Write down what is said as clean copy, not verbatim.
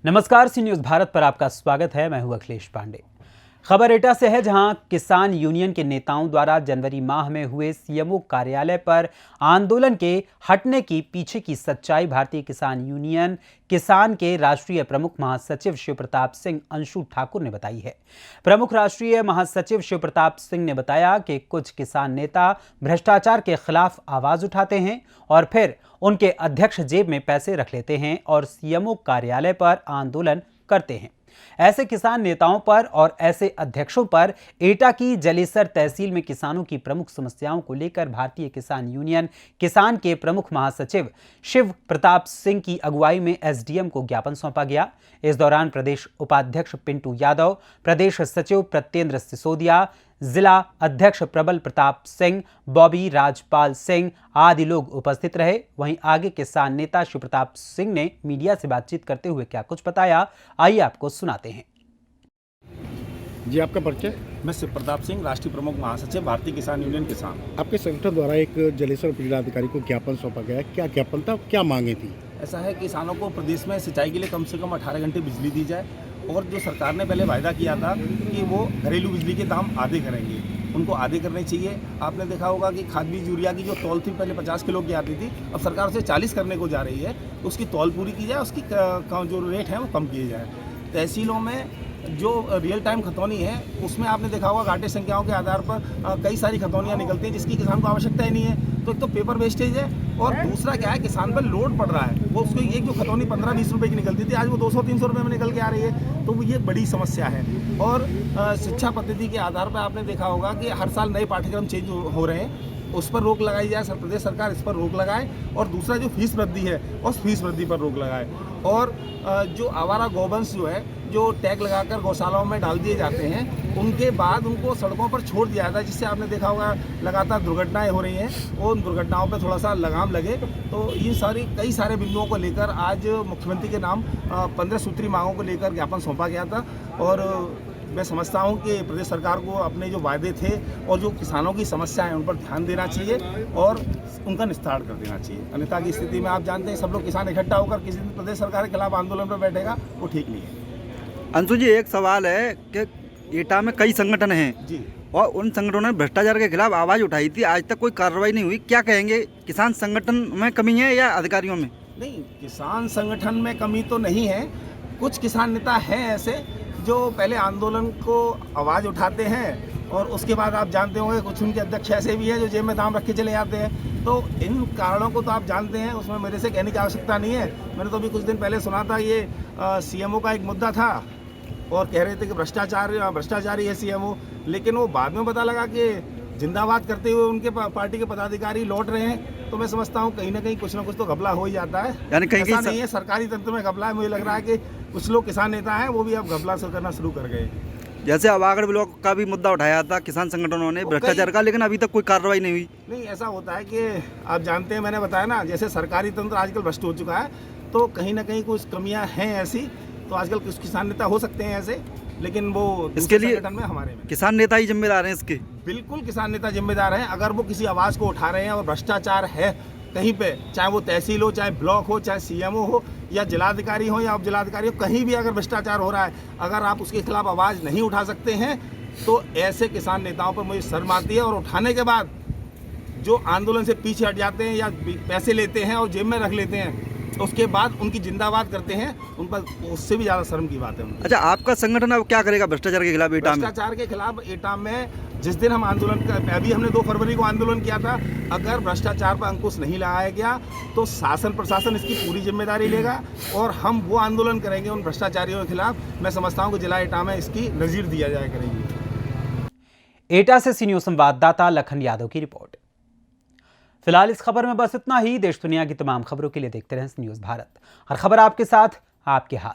नमस्कार, सी न्यूज़ भारत पर आपका स्वागत है। मैं हूं अखिलेश पांडे। खबर एटा से है, जहां किसान यूनियन के नेताओं द्वारा जनवरी माह में हुए सीएमओ कार्यालय पर आंदोलन के हटने की पीछे की सच्चाई भारतीय किसान यूनियन किसान के राष्ट्रीय प्रमुख महासचिव शिव प्रताप सिंह अंशु ठाकुर ने बताई है। प्रमुख राष्ट्रीय महासचिव शिव प्रताप सिंह ने बताया कि कुछ किसान नेता भ्रष्टाचार के खिलाफ आवाज उठाते हैं और फिर उनके अध्यक्ष जेब में पैसे रख लेते हैं और सीएमओ कार्यालय पर आंदोलन करते हैं। ऐसे किसान नेताओं पर और ऐसे अध्यक्षों पर एटा की जलेसर तहसील में किसानों की प्रमुख समस्याओं को लेकर भारतीय किसान यूनियन किसान के प्रमुख महासचिव शिव प्रताप सिंह की अगुवाई में एसडीएम को ज्ञापन सौंपा गया। इस दौरान प्रदेश उपाध्यक्ष पिंटू यादव, प्रदेश सचिव प्रत्येंद्र सिसोदिया, जिला अध्यक्ष प्रबल प्रताप सिंह, बॉबी राजपाल सिंह आदि लोग उपस्थित रहे। वहीं आगे किसान नेता शिव प्रताप सिंह ने मीडिया से बातचीत करते हुए क्या कुछ बताया, आइए आपको सुनाते हैं। जी, आपका परिचय? मैं शिव प्रताप सिंह, राष्ट्रीय प्रमुख महासचिव, भारतीय किसान यूनियन किसान। आपके संगठन द्वारा एक जलेसर जिलाधिकारी को ज्ञापन सौंपा गया, क्या ज्ञापन था, क्या मांगे थी? ऐसा है, किसानों को प्रदेश में सिंचाई के लिए कम से कम 18 घंटे बिजली दी जाए और जो सरकार ने पहले वायदा किया था कि वो घरेलू बिजली के दाम आधे करेंगे, उनको आधे करने चाहिए। आपने देखा होगा कि खाद बीज यूरिया की जो तौल थी पहले 50 किलो की आती थी, अब सरकार उसे 40 करने को जा रही है। उसकी तौल पूरी की जाए, उसकी जो रेट है वो कम किए जाए। तहसीलों में जो रियल टाइम खतौनी है उसमें आपने देखा होगा घाटे संख्याओं के आधार पर कई सारी खतौनियाँ निकलती हैं जिसकी किसान को आवश्यकता ही नहीं है। तो एक तो पेपर वेस्टेज है और दूसरा क्या है, किसान पर लोड पड़ रहा है। वो उसको एक जो खतौनी 15-20 रुपए की निकलती थी, आज वो 200-300 रुपये में निकल के आ रही है। तो वो ये बड़ी समस्या है। और शिक्षा पद्धति के आधार पर आपने देखा होगा कि हर साल नए पाठ्यक्रम चेंज हो रहे हैं, उस पर रोक लगाई जाए। प्रदेश सरकार इस पर रोक लगाए और दूसरा जो फीस वृद्धि है उस फीस वृद्धि पर रोक लगाए। और जो आवारा गौवंश जो है, जो टैग लगाकर गौशालाओं में डाल दिए जाते हैं, उनके बाद उनको सड़कों पर छोड़ दिया जाता है, जिससे आपने देखा होगा लगातार दुर्घटनाएं हो रही हैं। उन दुर्घटनाओं पर थोड़ा सा लगाम लगे। तो ये कई सारे बिंदुओं को लेकर आज मुख्यमंत्री के नाम 15 सूत्री मांगों को लेकर ज्ञापन सौंपा गया था। और मैं समझता हूं कि प्रदेश सरकार को अपने जो वायदे थे और जो किसानों की समस्या है उन पर ध्यान देना चाहिए और उनका निस्तार कर देना चाहिए। अन्यथा की स्थिति में आप जानते हैं, सब लोग किसान इकट्ठा होकर किसी दिन प्रदेश सरकार के खिलाफ आंदोलन पर बैठेगा, वो ठीक नहीं है। अंशु जी, एक सवाल है कि एटा में कई संगठन हैं जी, और उन संगठनों ने भ्रष्टाचार के खिलाफ आवाज़ उठाई थी, आज तक कोई कार्रवाई नहीं हुई। क्या कहेंगे, किसान संगठन में कमी है या अधिकारियों में? नहीं, किसान संगठन में कमी तो नहीं है। कुछ किसान नेता हैं ऐसे जो पहले आंदोलन को आवाज़ उठाते हैं और उसके बाद आप जानते होंगे कुछ उनके अध्यक्ष ऐसे भी हैं जो जेब में दाम रख के चले जाते हैं। तो इन कारणों को तो आप जानते हैं, उसमें मेरे से कहने की आवश्यकता नहीं है। मैंने तो अभी कुछ दिन पहले सुना था, ये सीएमओ का एक मुद्दा था और कह रहे थे कि भ्रष्टाचारी है सीएमओ, लेकिन वो बाद में पता लगा कि जिंदाबाद करते हुए उनके पार्टी के पदाधिकारी लौट रहे हैं। तो मैं समझता हूँ कहीं ना कहीं कुछ ना कुछ तो घपला हो ही जाता है। यानी कहीं ऐसा नहीं है सरकारी तंत्र में घपला है, मुझे लग रहा है कि कुछ लोग किसान नेता हैं वो भी अब घपला से करना शुरू कर गए। जैसे अवागढ़ ब्लॉक का भी मुद्दा उठाया था किसान संगठनों ने भ्रष्टाचार का, लेकिन अभी तक कोई कार्रवाई नहीं हुई। नहीं, ऐसा होता है कि आप जानते हैं, मैंने बताया ना, जैसे सरकारी तंत्र आजकल भ्रष्ट हो चुका है, तो कहीं ना कहीं कुछ कमियां हैं ऐसी। तो आजकल कुछ किसान नेता हो सकते हैं ऐसे, लेकिन वो इसके लिए संगठन में हमारे में किसान नेता ही जिम्मेदार हैं इसके। बिल्कुल किसान नेता जिम्मेदार हैं। अगर वो किसी आवाज़ को उठा रहे हैं और भ्रष्टाचार है कहीं पे, चाहे वो तहसील हो, चाहे ब्लॉक हो, चाहे सीएमओ हो या जिलाधिकारी हो या उप जिलाधिकारी हो, कहीं भी अगर भ्रष्टाचार हो रहा है, अगर आप उसके खिलाफ आवाज़ नहीं उठा सकते हैं तो ऐसे किसान नेताओं पर मुझे शर्म आती है। और उठाने के बाद जो आंदोलन से पीछे हट जाते हैं या पैसे लेते हैं और जेब में रख लेते हैं, उसके बाद उनकी जिंदाबाद करते हैं, उन पर उससे भी ज़्यादा शर्म की बात है। अच्छा, आपका संगठन अब क्या करेगा भ्रष्टाचार के खिलाफ एटा में? भ्रष्टाचार के खिलाफ एटा में जिस दिन हम आंदोलन कर, अभी हमने 2 फरवरी को आंदोलन किया था, अगर भ्रष्टाचार पर अंकुश नहीं लगाया गया तो शासन प्रशासन इसकी पूरी जिम्मेदारी लेगा और हम वो आंदोलन करेंगे उन भ्रष्टाचारियों के खिलाफ। मैं समझता हूँ कि जिला एटा में इसकी नज़ीर दिया जाए करेंगे। एटा से सी न्यूज़ संवाददाता लखन यादव की रिपोर्ट। फिलहाल इस खबर में बस इतना ही। देश दुनिया की तमाम खबरों के लिए देखते रहें सी न्यूज़ भारत। हर खबर आपके साथ, आपके हाथ।